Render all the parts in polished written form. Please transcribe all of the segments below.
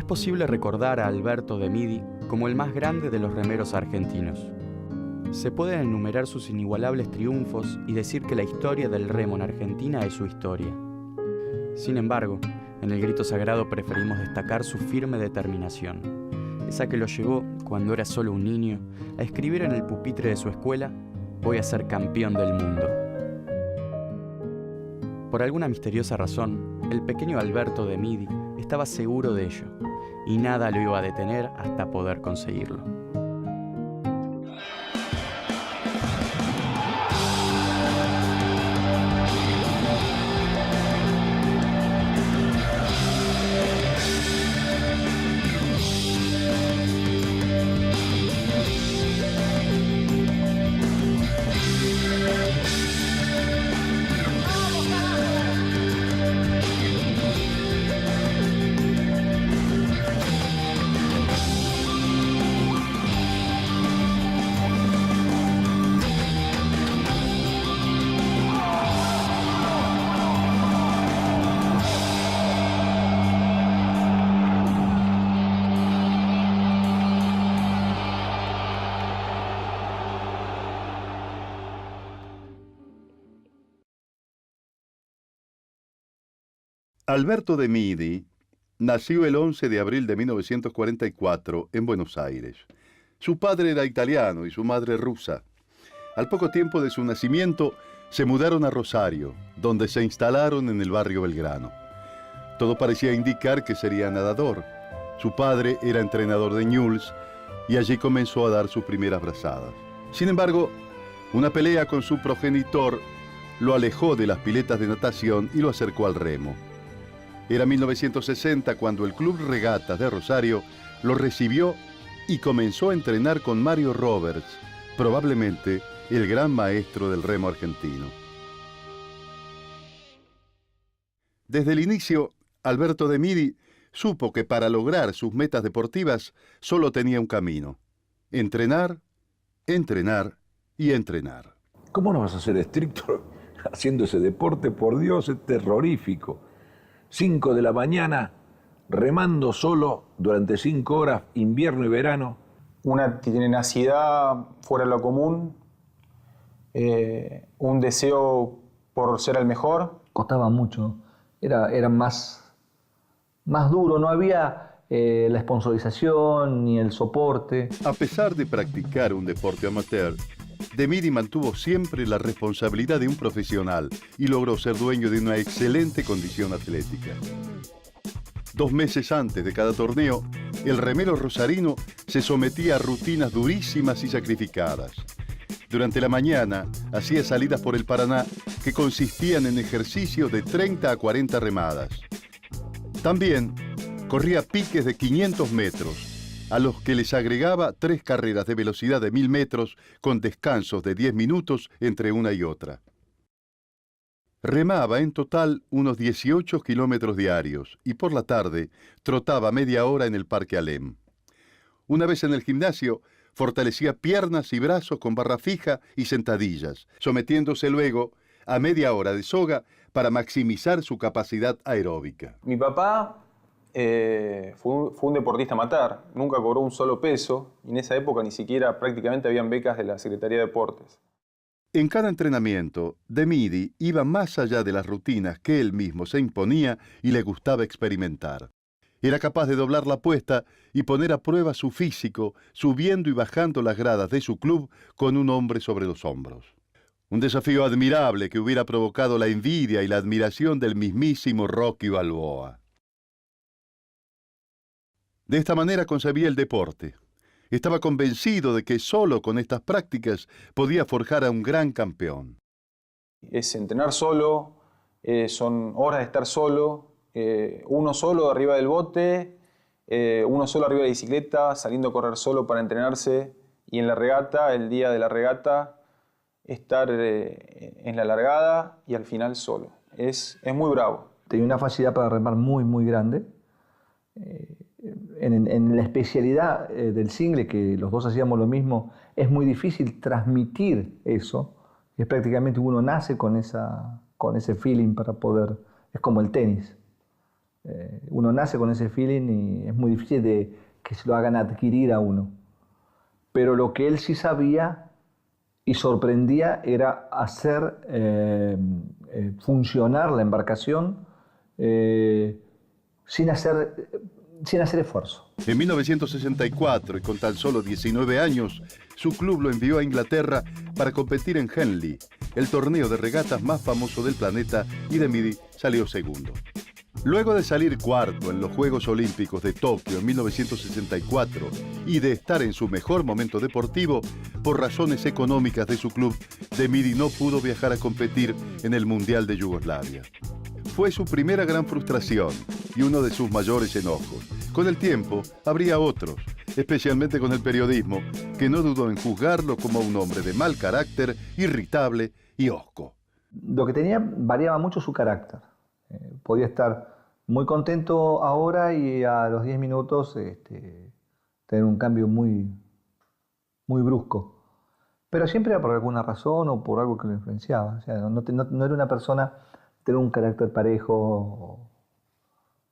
posible recordar a Alberto de Midi como el más grande de los remeros argentinos. Se pueden enumerar sus inigualables triunfos y decir que la historia del remo en Argentina es su historia. Sin embargo, en el grito sagrado preferimos destacar su firme determinación, esa que lo llevó, cuando era solo un niño, a escribir en el pupitre de su escuela: «Voy a ser campeón del mundo». Por alguna misteriosa razón, el pequeño Alberto de Midi estaba seguro de ello, y nada lo iba a detener hasta poder conseguirlo. Alberto de Midi nació el 11 de abril de 1944 en Buenos Aires. Su padre era italiano y su madre rusa. Al poco tiempo de su nacimiento, se mudaron a Rosario, donde se instalaron en el barrio Belgrano. Todo parecía indicar que sería nadador. Su padre era entrenador de Newell's y allí comenzó a dar sus primeras brazadas. Sin embargo, una pelea con su progenitor lo alejó de las piletas de natación y lo acercó al remo. Era 1960 cuando el Club Regatas de Rosario lo recibió y comenzó a entrenar con Mario Roberts, probablemente el gran maestro del remo argentino. Desde el inicio, Alberto de Midi supo que para lograr sus metas deportivas solo tenía un camino: entrenar, entrenar y entrenar. ¿Cómo no vas a ser estricto haciendo ese deporte? Por Dios, es terrorífico. 5 de la mañana, remando solo durante 5 horas, invierno y verano. Una tenacidad fuera de lo común, un deseo por ser el mejor. Costaba mucho, era más duro, no había la sponsorización ni el soporte. A pesar de practicar un deporte amateur, de Midi mantuvo siempre la responsabilidad de un profesional y logró ser dueño de una excelente condición atlética. 2 meses antes de cada torneo, el remero rosarino se sometía a rutinas durísimas y sacrificadas. Durante la mañana, hacía salidas por el Paraná que consistían en ejercicios de 30 a 40 remadas. También corría piques de 500 metros, a los que les agregaba 3 carreras de velocidad de 1000 metros con descansos de 10 minutos entre una y otra. Remaba en total unos 18 kilómetros diarios y por la tarde trotaba media hora en el Parque Alem. Una vez en el gimnasio, fortalecía piernas y brazos con barra fija y sentadillas, sometiéndose luego a media hora de soga para maximizar su capacidad aeróbica. Mi papá fue un deportista amateur, nunca cobró un solo peso y en esa época ni siquiera prácticamente habían becas de la Secretaría de Deportes. En cada entrenamiento, de Midi iba más allá de las rutinas que él mismo se imponía y le gustaba experimentar. Era capaz de doblar la apuesta y poner a prueba su físico, subiendo y bajando las gradas de su club con un hombre sobre los hombros. Un desafío admirable que hubiera provocado la envidia y la admiración del mismísimo Rocky Balboa. De esta manera concebía el deporte. Estaba convencido de que solo con estas prácticas podía forjar a un gran campeón. Es entrenar solo, son horas de estar solo, uno solo arriba del bote, uno solo arriba de la bicicleta, saliendo a correr solo para entrenarse, y en la regata, el día de la regata, estar en la largada y al final solo. Es muy bravo. Tenía una facilidad para remar muy grande. En la especialidad del single, que los dos hacíamos lo mismo, es muy difícil transmitir eso. Es prácticamente uno nace con ese feeling para poder... Es como el tenis. Uno nace con ese feeling y es muy difícil de que se lo hagan adquirir a uno. Pero lo que él sí sabía y sorprendía era hacer funcionar la embarcación sin hacer esfuerzo. En 1964, y con tan solo 19 años, su club lo envió a Inglaterra para competir en Henley, el torneo de regatas más famoso del planeta, y Demidi salió segundo. Luego de salir cuarto en los Juegos Olímpicos de Tokio en 1964 y de estar en su mejor momento deportivo, por razones económicas de su club, Demidi no pudo viajar a competir en el Mundial de Yugoslavia. Fue su primera gran frustración y uno de sus mayores enojos. Con el tiempo, habría otros, especialmente con el periodismo, que no dudó en juzgarlo como un hombre de mal carácter, irritable y hosco. Lo que tenía variaba mucho su carácter. Podía estar muy contento ahora y a los 10 minutos tener un cambio muy, muy brusco. Pero siempre era por alguna razón o por algo que lo influenciaba. O sea, no era una persona tener un carácter parejo,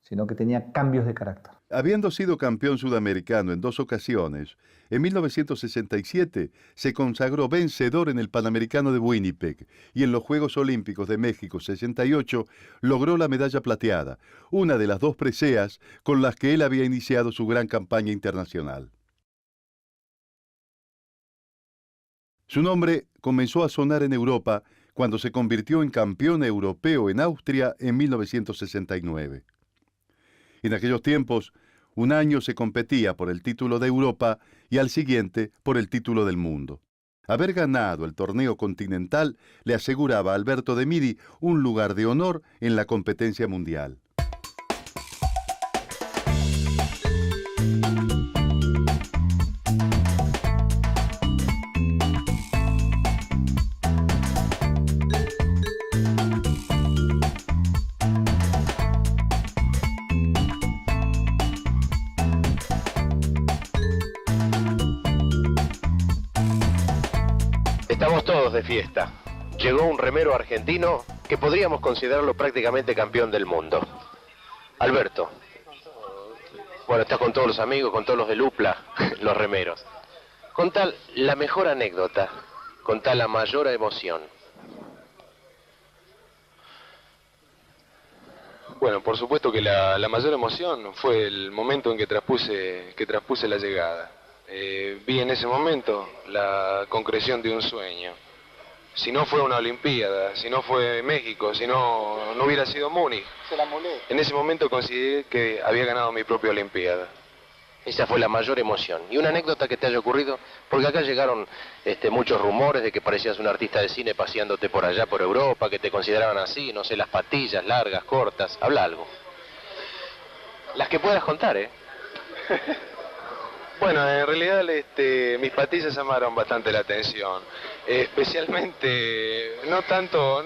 sino que tenía cambios de carácter. Habiendo sido campeón sudamericano en 2 ocasiones, en 1967 se consagró vencedor en el Panamericano de Winnipeg y en los Juegos Olímpicos de México 68 logró la medalla plateada, una de las 2 preseas con las que él había iniciado su gran campaña internacional. Su nombre comenzó a sonar en Europa cuando se convirtió en campeón europeo en Austria en 1969. En aquellos tiempos, un año se competía por el título de Europa y al siguiente por el título del mundo. Haber ganado el torneo continental le aseguraba a Alberto Demidi un lugar de honor en la competencia mundial. Estamos todos de fiesta. Llegó un remero argentino que podríamos considerarlo prácticamente campeón del mundo. Alberto. Bueno, estás con todos los amigos, con todos los de Lupla, los remeros. Contá la mejor anécdota, contá la mayor emoción. Bueno, por supuesto que la mayor emoción fue el momento en que traspuse la llegada. Vi en ese momento la concreción de un sueño. Si no fue una Olimpiada, si no fue México, si no hubiera sido Múnich, en ese momento consideré que había ganado mi propia Olimpiada. Esa fue la mayor emoción. ¿Y una anécdota que te haya ocurrido? Porque acá llegaron muchos rumores de que parecías un artista de cine paseándote por allá, por Europa, que te consideraban así, no sé, las patillas, largas, cortas. Habla algo. Las que puedas contar, ¿eh? Bueno, en realidad mis patillas llamaron bastante la atención. Especialmente, no tanto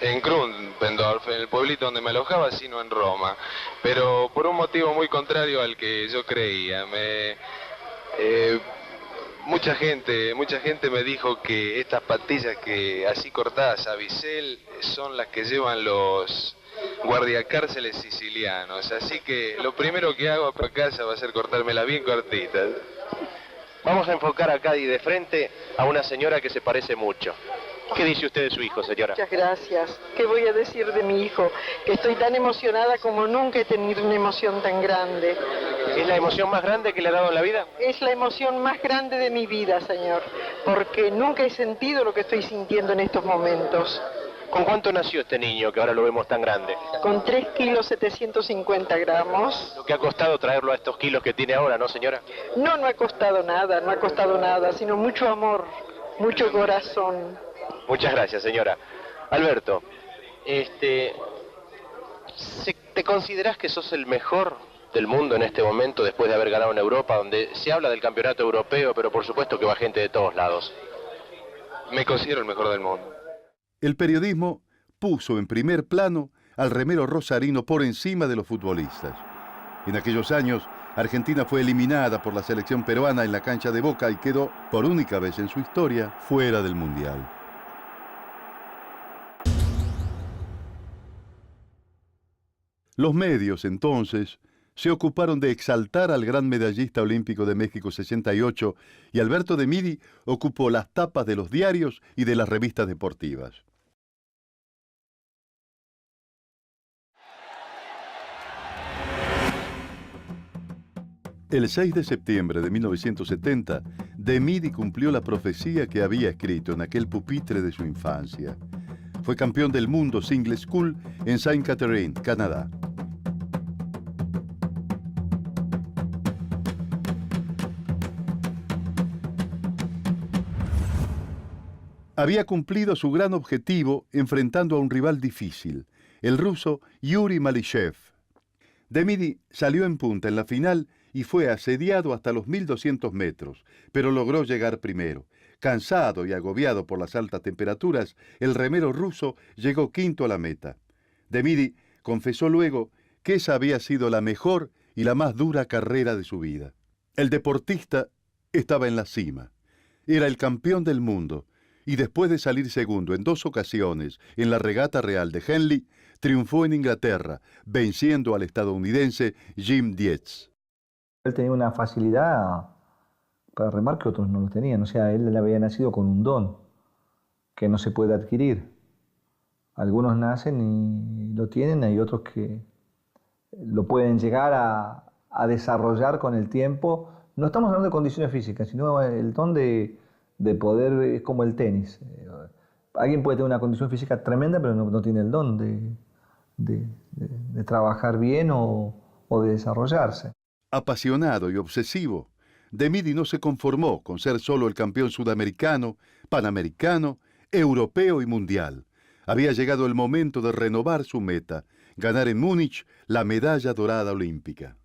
en Krundendorf, en el pueblito donde me alojaba, sino en Roma. Pero por un motivo muy contrario al que yo creía. Mucha gente me dijo que estas patillas que así cortadas a bisel son las que llevan los guardiacárceles sicilianos. Así que lo primero que hago para casa va a ser cortármela bien cortita. Vamos a enfocar acá y de frente a una señora que se parece mucho. ¿Qué dice usted de su hijo, señora? Muchas gracias. ¿Qué voy a decir de mi hijo? Que estoy tan emocionada como nunca he tenido una emoción tan grande. ¿Es la emoción más grande que le ha dado en la vida? Es la emoción más grande de mi vida, señor, porque nunca he sentido lo que estoy sintiendo en estos momentos. ¿Con cuánto nació este niño que ahora lo vemos tan grande? Con 3 kilos 750 gramos. Lo que ha costado traerlo a estos kilos que tiene ahora, ¿no, señora? No ha costado nada, sino mucho amor, mucho corazón. Muchas gracias, señora. Alberto, ¿te considerás que sos el mejor del mundo en este momento después de haber ganado en Europa, donde se habla del campeonato europeo, pero por supuesto que va gente de todos lados? Me considero el mejor del mundo. El periodismo puso en primer plano al remero rosarino por encima de los futbolistas. En aquellos años, Argentina fue eliminada por la selección peruana en la cancha de Boca y quedó, por única vez en su historia, fuera del Mundial. Los medios, entonces, se ocuparon de exaltar al gran medallista olímpico de México 68 y Alberto de Midi ocupó las tapas de los diarios y de las revistas deportivas. El 6 de septiembre de 1970, de Midi cumplió la profecía que había escrito en aquel pupitre de su infancia. Fue campeón del mundo single scull en Saint Catherine, Canadá. Había cumplido su gran objetivo enfrentando a un rival difícil, el ruso Yuri Malishev. De Midi salió en punta en la final y fue asediado hasta los 1200 metros, pero logró llegar primero. Cansado y agobiado por las altas temperaturas, el remero ruso llegó quinto a la meta. De Midi confesó luego que esa había sido la mejor y la más dura carrera de su vida. El deportista estaba en la cima. Era el campeón del mundo y después de salir segundo en 2 ocasiones en la regata real de Henley, triunfó en Inglaterra, venciendo al estadounidense Jim Dietz. Él tenía una facilidad para remar que otros no lo tenían. O sea, él había nacido con un don que no se puede adquirir. Algunos nacen y lo tienen, hay otros que lo pueden llegar a desarrollar con el tiempo. No estamos hablando de condiciones físicas, sino el don de poder, es como el tenis. Alguien puede tener una condición física tremenda, pero no tiene el don de trabajar bien o de desarrollarse. Apasionado y obsesivo, de Midi no se conformó con ser solo el campeón sudamericano, panamericano, europeo y mundial. Había llegado el momento de renovar su meta, ganar en Múnich la medalla dorada olímpica.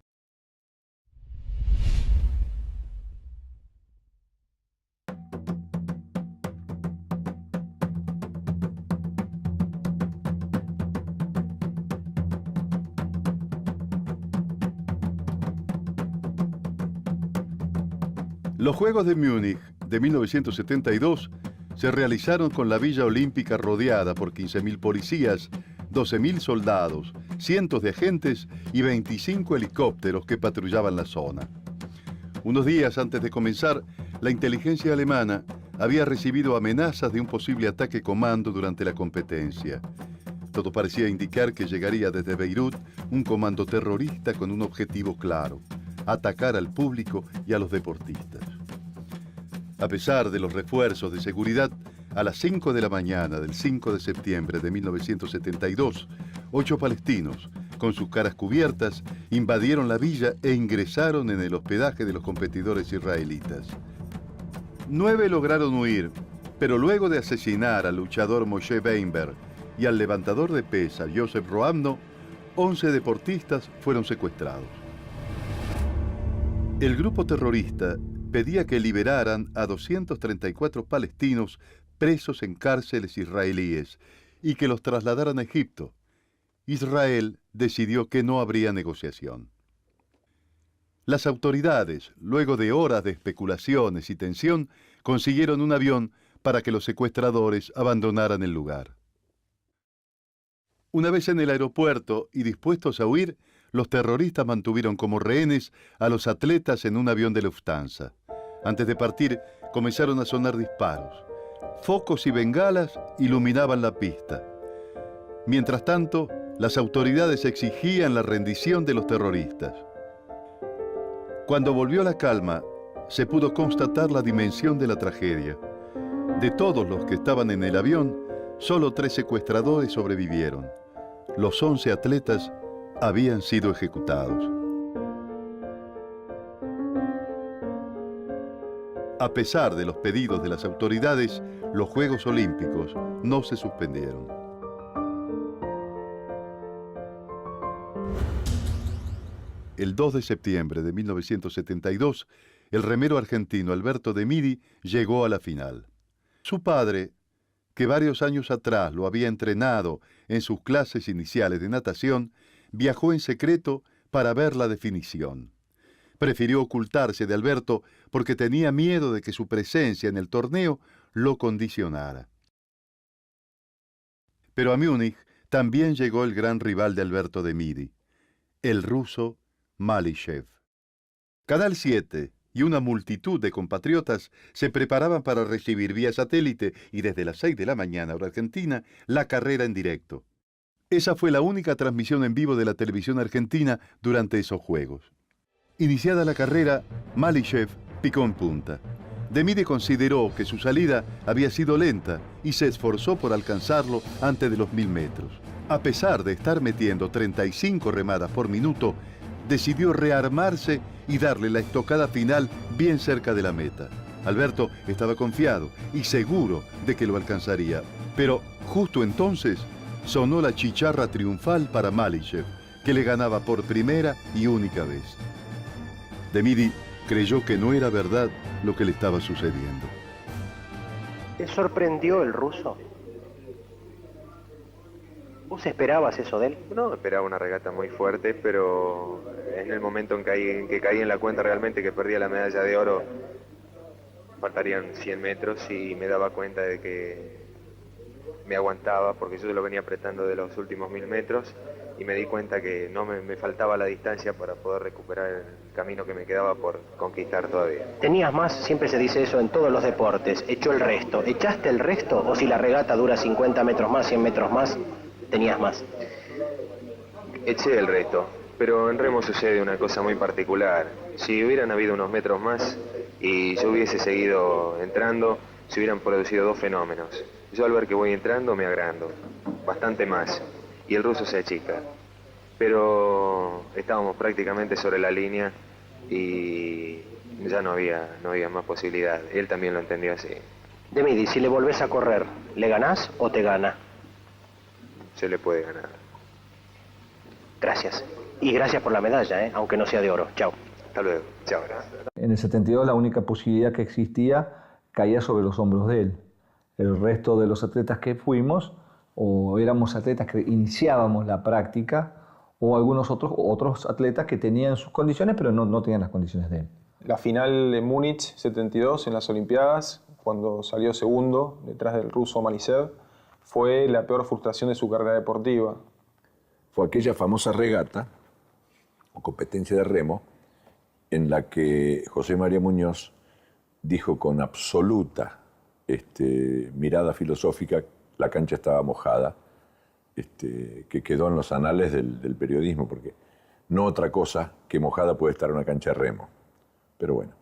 Los Juegos de Múnich de 1972 se realizaron con la Villa Olímpica rodeada por 15.000 policías, 12.000 soldados, cientos de agentes y 25 helicópteros que patrullaban la zona. Unos días antes de comenzar, la inteligencia alemana había recibido amenazas de un posible ataque comando durante la competencia. Todo parecía indicar que llegaría desde Beirut un comando terrorista con un objetivo claro: atacar al público y a los deportistas. A pesar de los refuerzos de seguridad, a las 5 de la mañana del 5 de septiembre de 1972, 8 palestinos, con sus caras cubiertas, invadieron la villa e ingresaron en el hospedaje de los competidores israelitas. 9 lograron huir, pero luego de asesinar al luchador Moshe Weinberg y al levantador de pesa Joseph Roamno, 11 deportistas fueron secuestrados. El grupo terrorista pedía que liberaran a 234 palestinos presos en cárceles israelíes y que los trasladaran a Egipto. Israel decidió que no habría negociación. Las autoridades, luego de horas de especulaciones y tensión, consiguieron un avión para que los secuestradores abandonaran el lugar. Una vez en el aeropuerto y dispuestos a huir, los terroristas mantuvieron como rehenes a los atletas en un avión de Lufthansa. Antes de partir, comenzaron a sonar disparos. Focos y bengalas iluminaban la pista. Mientras tanto, las autoridades exigían la rendición de los terroristas. Cuando volvió la calma, se pudo constatar la dimensión de la tragedia. De todos los que estaban en el avión, solo 3 secuestradores sobrevivieron. Los 11 atletas habían sido ejecutados. A pesar de los pedidos de las autoridades, los Juegos Olímpicos no se suspendieron. El 2 de septiembre de 1972, el remero argentino Alberto de Midi llegó a la final. Su padre, que varios años atrás lo había entrenado en sus clases iniciales de natación, viajó en secreto para ver la definición. Prefirió ocultarse de Alberto porque tenía miedo de que su presencia en el torneo lo condicionara. Pero a Múnich también llegó el gran rival de Alberto de Midi. el ruso Malishev. Canal 7 y una multitud de compatriotas se preparaban para recibir vía satélite y desde las 6 de la mañana, hora argentina, la carrera en directo. Esa fue la única transmisión en vivo de la televisión argentina durante esos Juegos. Iniciada la carrera, Malishev picó en punta. De Midi consideró que su salida había sido lenta y se esforzó por alcanzarlo antes de los 1000 metros. A pesar de estar metiendo 35 remadas por minuto, decidió rearmarse y darle la estocada final bien cerca de la meta. Alberto estaba confiado y seguro de que lo alcanzaría, pero justo entonces sonó la chicharra triunfal para Malishev, que le ganaba por primera y única vez. De Midi creyó que no era verdad lo que le estaba sucediendo. ¿Te sorprendió el ruso? ¿Vos esperabas eso de él? No, esperaba una regata muy fuerte, pero en el momento en que caí en la cuenta realmente que perdía la medalla de oro, faltarían 100 metros y me daba cuenta de que me aguantaba, porque yo lo venía apretando de los últimos 1000 metros, y me di cuenta que no me faltaba la distancia para poder recuperar el camino que me quedaba por conquistar todavía. Tenías más, siempre se dice eso en todos los deportes, echó el resto. ¿Echaste el resto o si la regata dura 50 metros más, 100 metros más, tenías más? Eché el resto, pero en remo sucede una cosa muy particular. Si hubieran habido unos metros más y yo hubiese seguido entrando, se hubieran producido dos fenómenos. Yo al ver que voy entrando me agrando, bastante más, y el ruso se achica. Pero estábamos prácticamente sobre la línea y ya no había más posibilidad. Él también lo entendió así. De Midi, si le volvés a correr, ¿le ganás o te gana? Se le puede ganar. Gracias. Y gracias por la medalla, aunque no sea de oro. Chao. Hasta luego. Chao. En el 72 la única posibilidad que existía caía sobre los hombros de él. El resto de los atletas que fuimos, o éramos atletas que iniciábamos la práctica, o algunos otros atletas que tenían sus condiciones, pero no tenían las condiciones de él. La final en Múnich 72 en las Olimpiadas, cuando salió segundo detrás del ruso Malishev, fue la peor frustración de su carrera deportiva. Fue aquella famosa regata, o competencia de remo, en la que José María Muñoz dijo con absoluta mirada filosófica, la cancha estaba mojada, que quedó en los anales del periodismo, porque no otra cosa que mojada puede estar una cancha de remo. Pero bueno.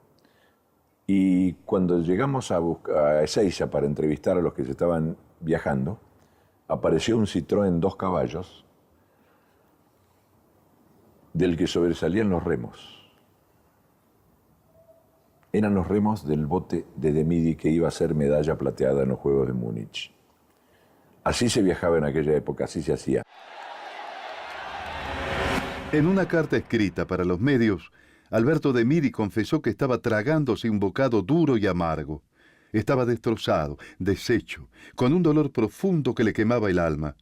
Y cuando llegamos a Ezeiza para entrevistar a los que se estaban viajando, apareció un Citroën 2 caballos del que sobresalían los remos. Eran los remos del bote de Midi que iba a ser medalla plateada en los Juegos de Múnich. Así se viajaba en aquella época, así se hacía. En una carta escrita para los medios, Alberto de Midi confesó que estaba tragándose un bocado duro y amargo. Estaba destrozado, deshecho, con un dolor profundo que le quemaba el alma.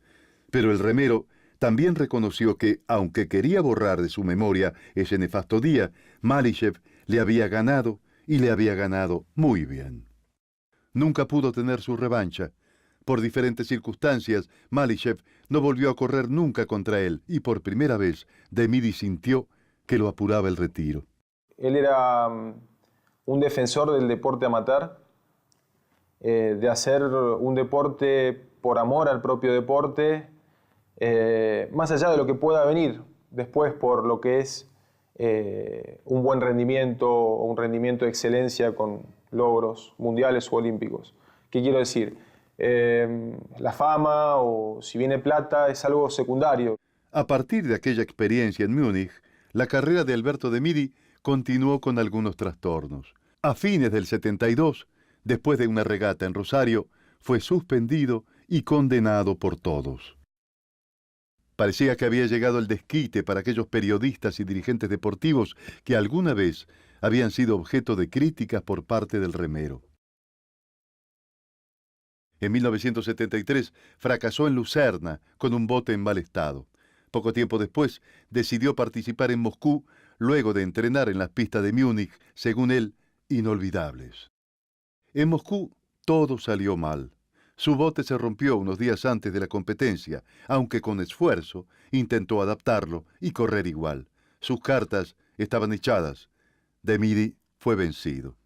Pero el remero también reconoció que, aunque quería borrar de su memoria ese nefasto día, Malishev le había ganado y le había ganado muy bien. Nunca pudo tener su revancha. Por diferentes circunstancias, Malishev no volvió a correr nunca contra él y por primera vez de Midi sintió que lo apuraba el retiro. Él era un defensor del deporte amateur, de hacer un deporte por amor al propio deporte, más allá de lo que pueda venir después por lo que es un buen rendimiento o un rendimiento de excelencia con logros mundiales o olímpicos. ¿Qué quiero decir? La fama o si viene plata es algo secundario. A partir de aquella experiencia en Múnich, la carrera de Alberto de Midi continuó con algunos trastornos. A fines del 72, después de una regata en Rosario, fue suspendido y condenado por todos. Parecía que había llegado el desquite para aquellos periodistas y dirigentes deportivos que alguna vez habían sido objeto de críticas por parte del remero. En 1973 fracasó en Lucerna con un bote en mal estado. Poco tiempo después decidió participar en Moscú, luego de entrenar en las pistas de Múnich, según él, inolvidables. En Moscú todo salió mal. Su bote se rompió unos días antes de la competencia, aunque con esfuerzo intentó adaptarlo y correr igual. Sus cartas estaban echadas. De Midi fue vencido.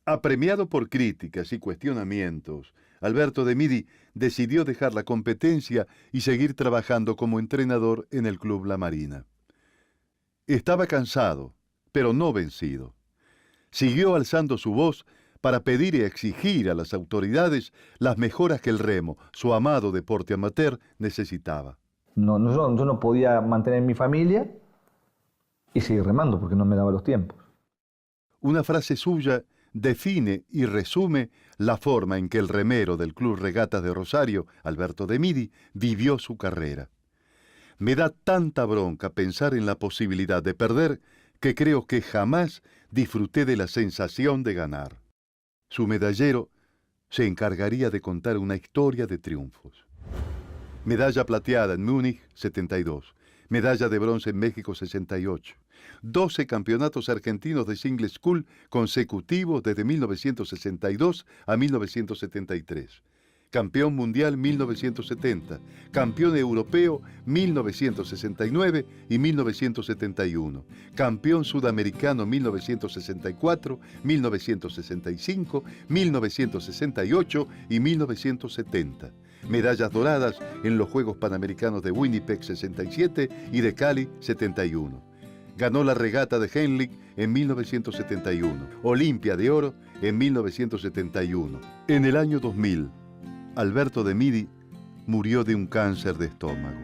Apremiado por críticas y cuestionamientos, Alberto de Midi decidió dejar la competencia y seguir trabajando como entrenador en el Club La Marina. Estaba cansado, pero no vencido. Siguió alzando su voz para pedir y exigir a las autoridades las mejoras que el remo, su amado deporte amateur, necesitaba. Yo no podía mantener mi familia y seguir remando porque no me daba los tiempos. Una frase suya define y resume la forma en que el remero del Club Regatas de Rosario, Alberto de Midi, vivió su carrera. Me da tanta bronca pensar en la posibilidad de perder que creo que jamás disfruté de la sensación de ganar. Su medallero se encargaría de contar una historia de triunfos. Medalla plateada en Múnich, 72. Medalla de bronce en México, 68. 12 campeonatos argentinos de single school consecutivos desde 1962 a 1973. Campeón mundial 1970, campeón europeo 1969 y 1971, campeón sudamericano 1964, 1965, 1968 y 1970. Medallas doradas en los Juegos Panamericanos de Winnipeg 67 y de Cali 71. Ganó la regata de Henley en 1971, Olimpia de Oro en 1971. En el año 2000, Alberto de Midi murió de un cáncer de estómago.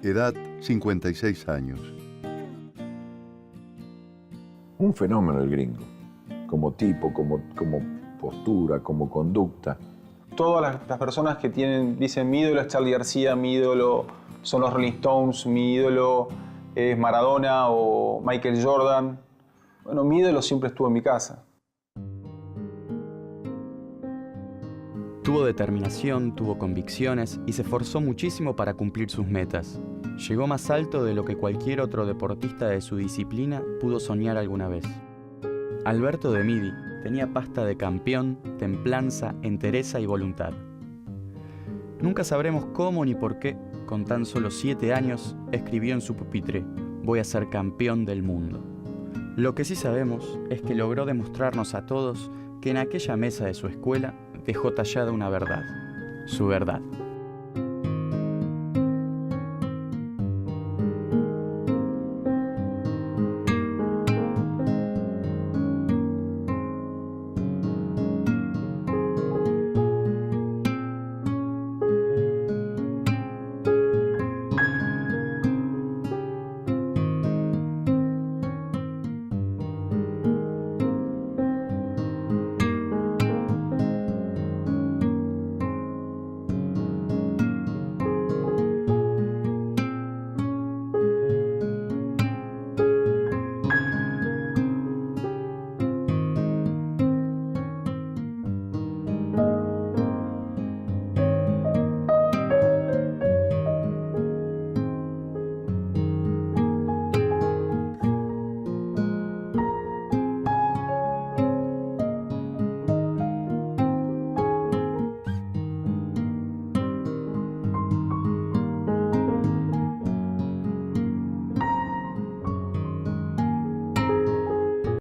Edad 56 años. Un fenómeno el gringo, como tipo, como postura, como conducta. Todas las personas que dicen mi ídolo es Charly García, mi ídolo son los Rolling Stones, mi ídolo es Maradona o Michael Jordan. Bueno, mi ídolo siempre estuvo en mi casa. Tuvo determinación, tuvo convicciones y se esforzó muchísimo para cumplir sus metas. Llegó más alto de lo que cualquier otro deportista de su disciplina pudo soñar alguna vez. Alberto de Midi tenía pasta de campeón, templanza, entereza y voluntad. Nunca sabremos cómo ni por qué, con tan solo 7 años, escribió en su pupitre: voy a ser campeón del mundo. Lo que sí sabemos es que logró demostrarnos a todos que en aquella mesa de su escuela dejó tallada una verdad, su verdad.